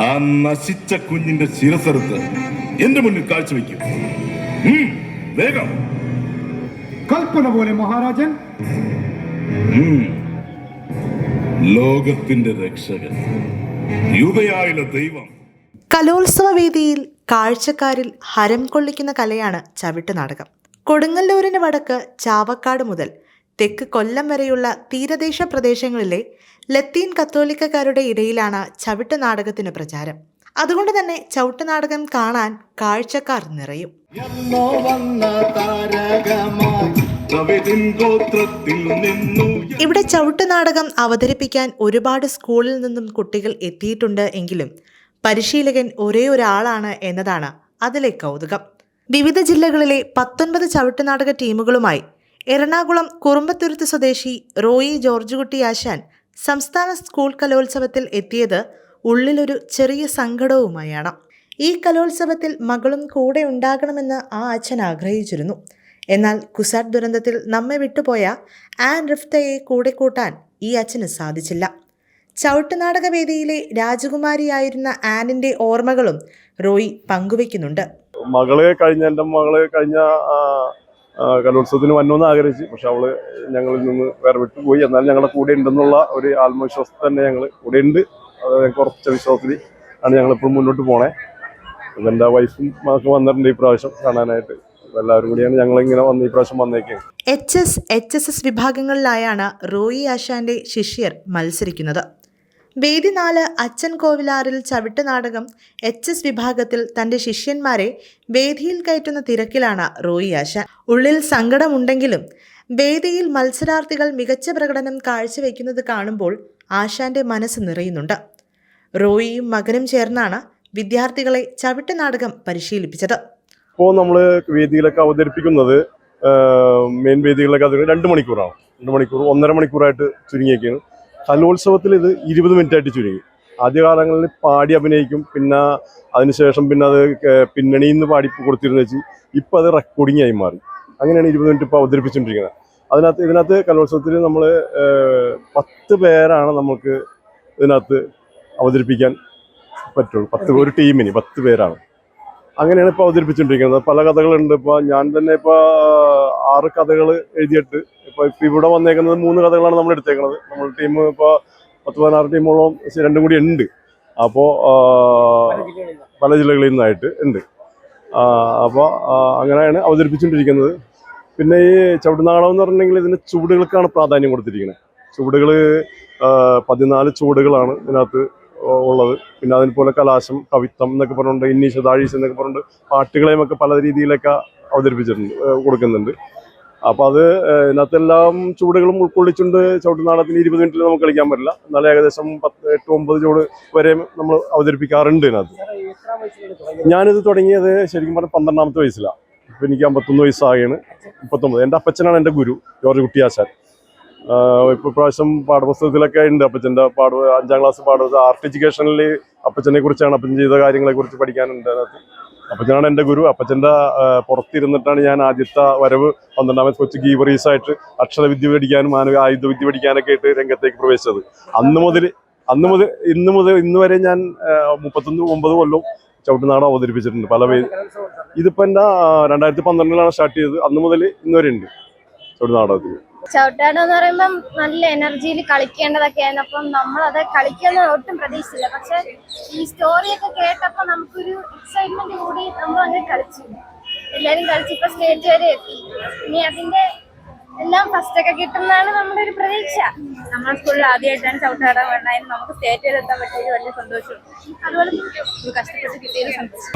ആ നശിച്ച കുഞ്ഞിന്റെ ശിരസെടുത്ത് എന്റെ മുന്നിൽ കാഴ്ചവെക്കും. വേഗം. കൽപ്പന പോലെ മഹാരാജൻ. ലോകത്തിന്റെ രക്ഷകൻ, യുവയായുള്ള ദൈവം. കലോത്സവ വേദിയിൽ കാഴ്ചക്കാരിൽ ഹരം കൊള്ളിക്കുന്ന കലയാണ് ചവിട്ടുനാടകം. കൊടുങ്ങല്ലൂരിന് വടക്ക് ചാവക്കാട് മുതൽ തെക്ക് കൊല്ലം വരെയുള്ള തീരദേശ പ്രദേശങ്ങളിലെ ലത്തീൻ കത്തോലിക്കക്കാരുടെ ഇടയിലാണ് ചവിട്ടുനാടകത്തിന് പ്രചാരം. അതുകൊണ്ട് തന്നെ ചവിട്ടുനാടകം കാണാൻ കാഴ്ചക്കാർ നിറയും. ഇവിടെ ചവിട്ടുനാടകം അവതരിപ്പിക്കാൻ ഒരുപാട് സ്കൂളിൽ നിന്നും കുട്ടികൾ എത്തിയിട്ടുണ്ട് എങ്കിലും പരിശീലകൻ ഒരേ ഒരാളാണ് എന്നതാണ് അതിലെ കൗതുകം. വിവിധ ജില്ലകളിലെ 19 ചവിട്ടുനാടക ടീമുകളുമായി എറണാകുളം കുറുമ്പത്തുരുത്ത് സ്വദേശി റോയി ജോർജ് കുട്ടി ആശാൻ സംസ്ഥാന സ്കൂൾ കലോത്സവത്തിൽ എത്തിയത് ഉള്ളിലൊരു ചെറിയ സങ്കടവുമായാണ്. ഈ കലോത്സവത്തിൽ മകളും കൂടെ ഉണ്ടാകണമെന്ന് ആ അച്ഛൻ ആഗ്രഹിച്ചിരുന്നു. എന്നാൽ കുസാറ്റ് ദുരന്തത്തിൽ നമ്മെ വിട്ടുപോയ ആൻ റിഫ്തയെ കൂടെ കൂട്ടാൻ ഈ അച്ഛന് സാധിച്ചില്ല. ചവിട്ടുനാടക വേദിയിലെ രാജകുമാരിയായിരുന്ന ആനിന്റെ ഓർമ്മകളും റോയി പങ്കുവെക്കുന്നുണ്ട്. എൻ്റെ മകള് കഴിഞ്ഞ കലോത്സവത്തിന് വന്നോന്ന് ആഗ്രഹിച്ചു. പക്ഷെ അവള് ഞങ്ങളിൽ നിന്ന് വേറെ വിട്ടുപോയി. എന്നാലും ഞങ്ങളുടെ കൂടെ ഉണ്ടെന്നുള്ള ഒരു ആത്മവിശ്വാസത്തിൽ തന്നെ ഞങ്ങൾ കൂടെ ഉണ്ട്. അത് കുറച്ച വിശ്വാസത്തിൽ ആണ് ഞങ്ങൾ ഇപ്പോഴും മുന്നോട്ട് പോണേ. എൻ്റെ വൈഫും മകൾക്ക് വന്നിട്ടുണ്ട് ഈ പ്രാവശ്യം കാണാനായിട്ട്. എല്ലാവരും കൂടിയാണ് ഞങ്ങളിങ്ങനെ ഈ പ്രാവശ്യം വന്നേക്കുന്നത്. HS വിഭാഗങ്ങളിലായാണ് റോയി ആശാന്റെ ശിഷ്യർ മത്സരിക്കുന്നത്. വേദി 4 അച്ഛൻ കോവിലാറിൽ ചവിട്ടുനാടകം HS വിഭാഗത്തിൽ തന്റെ ശിഷ്യന്മാരെ വേദിയിൽ കയറ്റുന്ന തിരക്കിലാണ് റോയി ആശാൻ. ഉള്ളിൽ സങ്കടമുണ്ടെങ്കിലും വേദിയിൽ മത്സരാർത്ഥികൾ മികച്ച പ്രകടനം കാഴ്ചവെക്കുന്നത് കാണുമ്പോൾ ആശാന്റെ മനസ്സ് നിറയുന്നുണ്ട്. റോയിയും മകനും ചേർന്നാണ് വിദ്യാർത്ഥികളെ ചവിട്ടുനാടകം പരിശീലിപ്പിച്ചത്. ഇപ്പോൾ നമ്മൾ വേദിയിലൊക്കെ അവതരിപ്പിക്കുന്നത് മെയിൻ വേദികളിലൊക്കെ അത് 2 മണിക്കൂറാണ്. 2 മണിക്കൂർ 1.5 മണിക്കൂറായിട്ട് ചുരുങ്ങിയൊക്കെയാണ്. കലോത്സവത്തിൽ ഇത് 20 മിനിറ്റായിട്ട് ചുരുങ്ങി. ആദ്യകാലങ്ങളിൽ പാടി അഭിനയിക്കും, പിന്നെ അതിനുശേഷം പിന്നെ അത് പിന്നണിയിൽ നിന്ന് പാടി കൊടുത്തിരുന്നു വെച്ച് ഇപ്പോൾ അത് റെക്കോർഡിംഗ് ആയി മാറി. അങ്ങനെയാണ് 20 മിനിറ്റ് ഇപ്പോൾ അവതരിപ്പിച്ചുകൊണ്ടിരിക്കുന്നത്. ഇതിനകത്ത് കലോത്സവത്തിൽ നമ്മൾ 10 പേരാണ് നമുക്ക് ഇതിനകത്ത് അവതരിപ്പിക്കാൻ പറ്റുള്ളൂ. 10 ഒരു ടീമിന് 10 പേരാണ്. അങ്ങനെയാണ് ഇപ്പോൾ അവതരിപ്പിച്ചുകൊണ്ടിരിക്കുന്നത്. പല കഥകളുണ്ട്. ഇപ്പോൾ ഞാൻ തന്നെ ഇപ്പോൾ 6 കഥകൾ എഴുതിയിട്ട് ഇപ്പോൾ ഇവിടെ വന്നേക്കുന്നത് 3 കഥകളാണ് നമ്മൾ എടുത്തേക്കുന്നത്. നമ്മൾ ടീം ഇപ്പോൾ 10-16 ടീമോളം 2 കൂടി ഉണ്ട്. അപ്പോൾ പല ജില്ലകളിൽ നിന്നായിട്ട് ഉണ്ട്. അപ്പോൾ അങ്ങനെയാണ് അവതരിപ്പിച്ചുകൊണ്ടിരിക്കുന്നത്. പിന്നെ ഈ ചവിട്ടുനാടകം എന്ന് പറഞ്ഞിട്ടുണ്ടെങ്കിൽ ഇതിന് ചുവടുകൾക്കാണ് പ്രാധാന്യം കൊടുത്തിരിക്കുന്നത്. ചുവടുകൾ 14 ചുവടുകളാണ് ഇതിനകത്ത് ഉള്ളത്. പിന്നെ അതിനെപ്പോലെ കലാശം, കവിത്വം എന്നൊക്കെ പറഞ്ഞുകൊണ്ട് ഇന്നീശ താഴീശ എന്നൊക്കെ പറഞ്ഞുകൊണ്ട് പാട്ടുകളെയും ഒക്കെ പല രീതിയിലൊക്കെ അവതരിപ്പിച്ചിട്ടുണ്ട് കൊടുക്കുന്നുണ്ട്. അപ്പോൾ അത് ഇതിനകത്തെല്ലാം ചുവടുകളും ഉൾക്കൊള്ളിച്ചുകൊണ്ട് ചവിട്ടുനാടകത്തിന് 20 മിനിറ്റിൽ നമുക്ക് കളിക്കാൻ പറ്റില്ല. എന്നാലും ഏകദേശം 8-9 ചുവട് വരെ നമ്മൾ അവതരിപ്പിക്കാറുണ്ട് ഇതിനകത്ത്. ഞാനിത് തുടങ്ങിയത് ശരിക്കും പറഞ്ഞാൽ 12ാമത്തെ വയസ്സിലാണ്. ഇപ്പം എനിക്ക് 51 വയസ്സായാണ്. 39. എൻ്റെ അപ്പച്ചനാണ് എൻ്റെ ഗുരു, ജോർജ് കുട്ടി ആശാൻ. ഇപ്പോൾ പ്രാവശ്യം പാഠപുസ്തകത്തിലൊക്കെ ഉണ്ട് അപ്പച്ചൻ്റെ 5ാം ക്ലാസ് ആർട്ട് എഡ്യൂക്കേഷനിൽ അപ്പച്ചനെ കുറിച്ചാണ്, അപ്പച്ചൻ ചെയ്ത കാര്യങ്ങളെക്കുറിച്ച് പഠിക്കാനുണ്ട് അതിനകത്ത്. അപ്പച്ചനാണ് എൻ്റെ ഗുരു. അപ്പച്ചൻ്റെ പുറത്തിരുന്നിട്ടാണ് ഞാൻ ആദ്യത്തെ വരവ് 12ാമത് കൊച്ചു ഗീവറീസായിട്ട് അക്ഷരവിദ്യ പഠിക്കാനും ആയുധവിദ്യ പഠിക്കാനൊക്കെ ആയിട്ട് രംഗത്തേക്ക് പ്രവേശിച്ചത്. ഇന്ന് മുതൽ ഇന്ന് വരെ ഞാൻ 39 കൊല്ലം ചവിട്ടുനാടകം അവതരിപ്പിച്ചിട്ടുണ്ട് പല പേര്. ഇതിപ്പോൾ എൻ്റെ 2012 സ്റ്റാർട്ട് ചെയ്തത്. അന്ന് മുതൽ ഇന്ന് വരെ ഉണ്ട് ചവിട്ടുനാടകത്തിൽ. ചവിട്ടാടം എന്ന് പറയുമ്പം നല്ല എനർജിയിൽ കളിക്കേണ്ടതൊക്കെയായിരുന്നു. അപ്പം നമ്മളത് കളിക്കുന്ന ഒട്ടും പ്രതീക്ഷിച്ചില്ല. പക്ഷെ ഈ സ്റ്റോറിയൊക്കെ കേട്ടപ്പോൾ നമുക്കൊരു എക്സൈറ്റ്മെന്റ് കൂടി നമ്മൾ അങ്ങനെ കളിച്ചു. എല്ലാവരും കളിച്ചിപ്പോൾ സ്റ്റേജ് വരെ എത്തി. ഇനി അതിന്റെ എല്ലാം ഫസ്റ്റ് ഒക്കെ കിട്ടുന്നതാണ് നമ്മുടെ ഒരു പ്രതീക്ഷ. നമ്മുടെ സ്കൂളിൽ ആദ്യമായിട്ടാണ് ചവിട്ടാടം വേണ്ടായിരുന്നു. നമുക്ക് സ്റ്റേറ്റ് വരെ എത്താൻ പറ്റിയത് വലിയ സന്തോഷം. അതുപോലെ കഷ്ടപ്പെട്ട് കിട്ടിയത് സന്തോഷം.